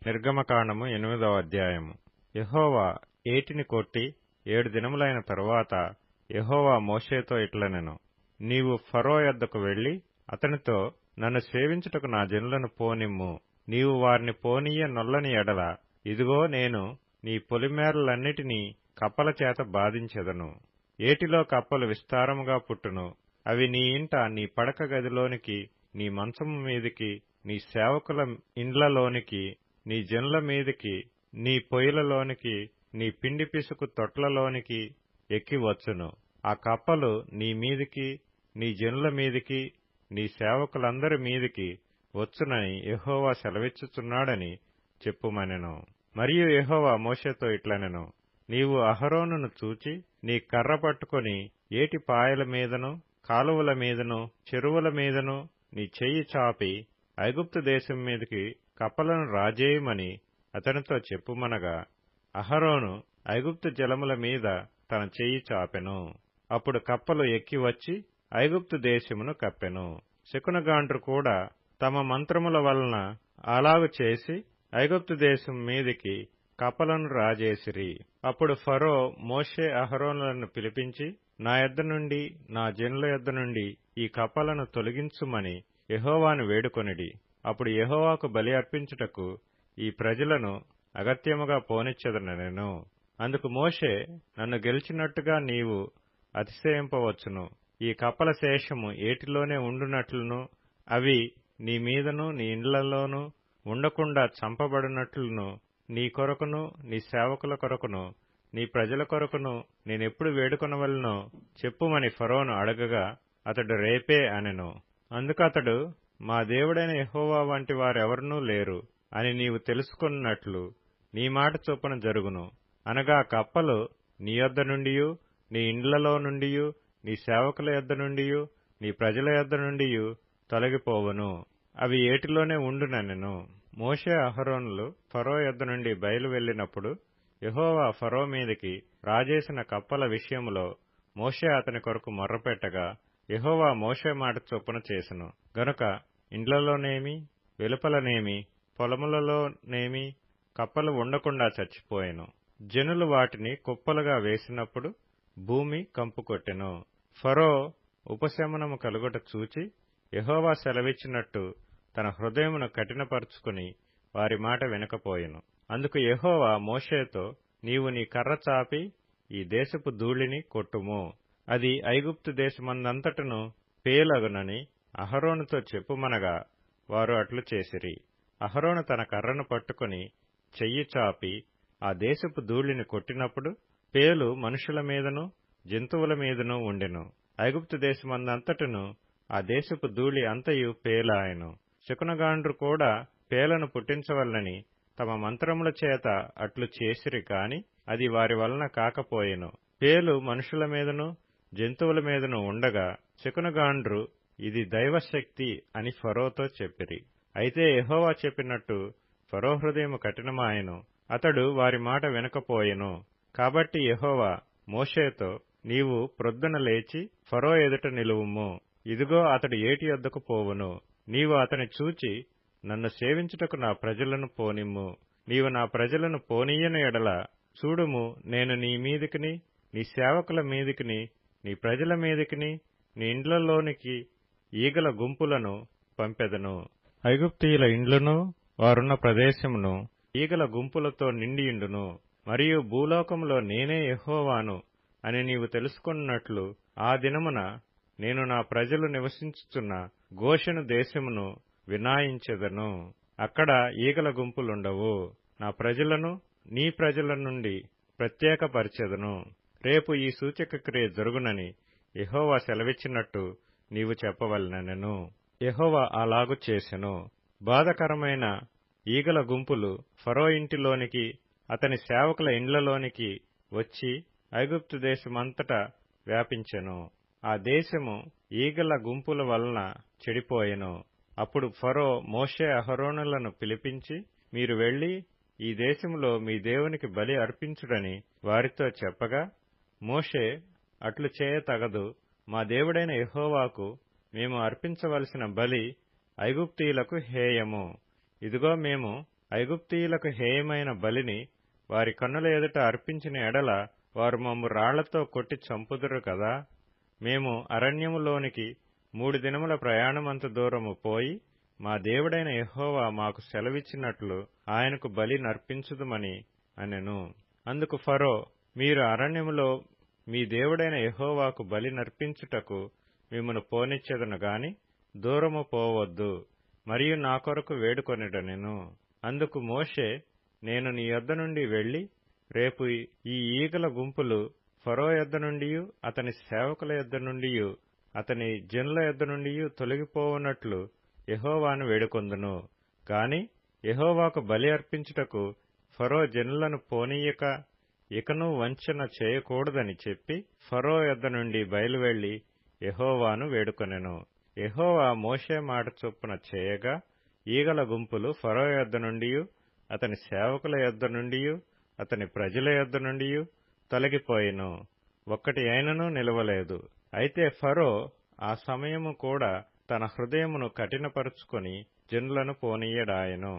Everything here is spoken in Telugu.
నిర్గమకాండము 8వ అధ్యాయము. యెహోవా ఏటిని కొట్టి 7 దినములైన తరువాత యెహోవా మోషేతో ఇట్లనెను, నీవు ఫరో యొద్దకు వెళ్లి అతనితో, నన్ను సేవించుటకు నా జనులను పోనిమ్ము. నీవు వారిని పోనీయ నొల్లని ఎడల, ఇదిగో నేను నీ పొలిమేరలన్నిటినీ కప్పల చేత బాధించెదను. ఏటిలో కప్పలు విస్తారముగా పుట్టును. అవి నీ ఇంట, నీ పడక గదిలోనికి, నీ మంచము మీదికి, నీ సేవకుల ఇండ్లలోనికి, నీ జనుల మీదికి, నీ పొయ్యిలలోనికి, నీ పిండి పిసుకు తొట్లలోనికి ఎక్కి వచ్చును. ఆ కప్పలు నీ మీదికి, నీ జనుల మీదికి, నీ సేవకులందరి మీదికి వచ్చునని యెహోవా సెలవిచ్చుచున్నాడని చెప్పుమనెను. మరియు యెహోవా మోషేతో ఇట్లనెను, నీవు అహరోనును చూచి నీ కర్ర పట్టుకొని ఏటి పాయల మీదను, కాలువల మీదను, చెరువుల మీదను నీ చెయ్యి చాపి ఐగుప్తు దేశం మీదికి కప్పలను రాజేయమని అతనితో చెప్పుమనగా, అహరోను ఐగుప్తు జలముల మీద తన చెయ్యి చాపెను. అప్పుడు కప్పలు ఎక్కి వచ్చి ఐగుప్తు దేశమును కప్పెను. శకునగాండ్రు కూడా తమ మంత్రముల వలన అలాగు చేసి ఐగుప్తు దేశం మీదికి కప్పలను రాజేసిరి. అప్పుడు ఫరో మోషే అహరోనులను పిలిపించి, నా యొద్ద నుండి, నా జనుల యొద్ద నుండి ఈ కప్పలను తొలగించుమని యెహోవాను వేడుకొనిడి. అప్పుడు యెహోవాకు బలి అర్పించుటకు ఈ ప్రజలను అగత్యముగా పోనిచ్చెదనెను. అందుకు మోషే, నన్ను గెలిచినట్టుగా నీవు అతిశయింపవచ్చును. ఈ కప్పల శేషము ఏటిలోనే ఉండునట్లును, అవి నీ మీదను నీ ఇండ్లలోనూ ఉండకుండా చంపబడినట్లును, నీ కొరకును, నీ సేవకుల కొరకును, నీ ప్రజల కొరకును నేనెప్పుడు వేడుకొనవలెనో చెప్పుమని ఫరోను అడగగా, అతడు రేపే అనెను. అందుకతడు, మా దేవుడైన యెహోవా వంటి వారెవరునూ లేరు అని నీవు తెలుసుకొనున్నట్లు నీ మాట చొప్పున జరుగును. అనగా కప్పలు నీ యొద్ద నుండియు, నీ ఇండ్లలో నుండియు, నీ సేవకుల యొద్ద నుండియు, నీ ప్రజల యొద్ద నుండియు తొలగిపోవును. అవి ఏటిలోనే ఉండుననెను. మోషే అహరోనులు ఫరో యొద్ద నుండి బయలు వెళ్లినప్పుడు యెహోవా ఫరో మీదికి రాజేసిన కప్పల విషయములో మోషే అతని కొరకు మొర్రపెట్టగా, యెహోవా మోషే మాట చొప్పున చేసెను. గనుక ఇండ్లలోనేమి, వెలుపలనేమి, పొలములలోనేమి కప్పలు ఉండకుండా చచ్చిపోయెను. జనులు వాటిని కుప్పలుగా వేసినప్పుడు భూమి కంపుకొట్టెను. ఫరో ఉపశమనము కలుగుట చూచి యెహోవా సెలవిచ్చినట్టు తన హృదయమును కఠినపరుచుకుని వారి మాట వినకపోయెను. అందుకు యెహోవా మోషేతో, నీవు నీ కర్ర చాపి ఈ దేశపు ధూళిని కొట్టుము. అది ఐగుప్తు దేశమందంతటను పేలగునని అహరోనుతో చెప్పుమనగా, వారు అట్లు చేసిరి. అహరోను తన కర్రను పట్టుకుని చెయ్యి చాపి ఆ దేశపు ధూళిని కొట్టినప్పుడు పేలు మనుషుల మీదను జంతువుల మీదను ఉండెను. ఐగుప్తు దేశమందంతటను ఆ దేశపు ధూళి అంతయు పేలాయెను. శకునగాండ్రు కూడా పేలను పుట్టించవలనని తమ మంత్రముల చేత అట్లు చేసిరి కాని అది వారి వలన కాకపోయెను. పేలు మనుషుల మీదను జంతువుల మీదను ఉండగా శకునగాండ్రు, ఇది దైవశక్తి అని ఫరోతో చెప్పిరి. అయితే యెహోవా చెప్పినట్టు ఫరో హృదయము కఠినమాయెను, అతడు వారి మాట వినకపోయెను. కాబట్టి యెహోవా మోషేతో, నీవు ప్రొద్దున లేచి ఫరో ఎదుట నిలువుము. ఇదిగో అతడు ఏటి యొద్దకు పోవును. నీవు అతని చూచి, నన్ను సేవించుటకు నా ప్రజలను పోనిమ్ము. నీవు నా ప్రజలను పోనీయని ఎడల, చూడుము, నేను నీ మీదికిని, నీ సేవకుల మీదికిని, నీ ప్రజల మీదికిని, నీ ఇండ్లలోనికి ఈగల గుంపులను పంపెదను. ఐగుప్తీయుల ఇండ్లను వారున్న ప్రదేశమును ఈగల గుంపులతో నిండియుండును. మరియు భూలోకములో నేనే యెహోవాను అని నీవు తెలుసుకొనున్నట్లు ఆ దినమున నేను నా ప్రజలు నివసించుచున్న గోషెను దేశమును వినాయించెదను. అక్కడ ఈగల గుంపులుండవు. నా ప్రజలను నీ ప్రజల నుండి ప్రత్యేకపరిచెదను. రేపు ఈ సూచక క్రియ జరుగునని యెహోవా సెలవిచ్చినట్టు నీవు చెప్పవలెనెను. యెహోవా అలాగు చేసెను. బాధకరమైన ఈగల గుంపులు ఫరో ఇంటిలోనికి, అతని సేవకుల ఇండ్లలోనికి వచ్చి ఐగుప్తు దేశమంతటా వ్యాపించెను. ఆ దేశము ఈగల గుంపుల వలన చెడిపోయెను. అప్పుడు ఫరో మోషే అహరోనులను పిలిపించి, మీరు వెళ్లి ఈ దేశములో మీ దేవునికి బలి అర్పించుడని వారితో చెప్పగా, మోషే, అట్లు చేయతగదు. మా దేవుడైన యెహోవాకు మేము అర్పించవలసిన బలి ఐగుప్తీయులకు హేయము. ఇదిగో మేము ఐగుప్తీయులకు హేయమైన బలిని వారి కన్నుల ఎదుట అర్పించిన ఎడల వారు మమ్ము రాళ్లతో కొట్టి చంపుదురు కదా. మేము అరణ్యములోనికి 3 దినముల ప్రయాణమంత దూరము పోయి మా దేవుడైన యెహోవా మాకు సెలవిచ్చినట్లు ఆయనకు బలి నర్పించుదుమని అనెను. అందుకు ఫరో, మీరు అరణ్యములో మీ దేవుడైన యెహోవాకు బలి నర్పించుటకు మిమ్మును పోనిచ్చెదను గాని దూరము పోవద్దు, మరియు నా కొరకు వేడుకొనిడనెను. అందుకు మోషే, నేను నీ యొద్ద నుండి వెళ్లి రేపు ఈ ఈగల గుంపులు ఫరో యొద్ద నుండియు అతని సేవకుల యొద్ద నుండియు అతని జనుల యొద్ద నుండియు తొలగిపోవునట్లు యెహోవాను వేడుకొందును. గాని యెహోవాకు బలి అర్పించుటకు ఫరో జనులను పోనీయక ఇకను వంచన చేయకూడదని చెప్పి ఫరో యొద్ద నుండి బయలువెళ్లి యెహోవాను వేడుకొనెను. యెహోవా మోషే మాట చొప్పున చేయగా ఈగల గుంపులు ఫరో యొద్ద నుండియు అతని సేవకుల యొద్ద నుండియు అతని ప్రజల యొద్ద నుండియు తొలగిపోయెను, ఒక్కటి అయినను నిలవలేదు. అయితే ఫరో ఆ సమయము కూడా తన హృదయమును కఠినపరుచుకొని జనులను పోనీయడాయెను.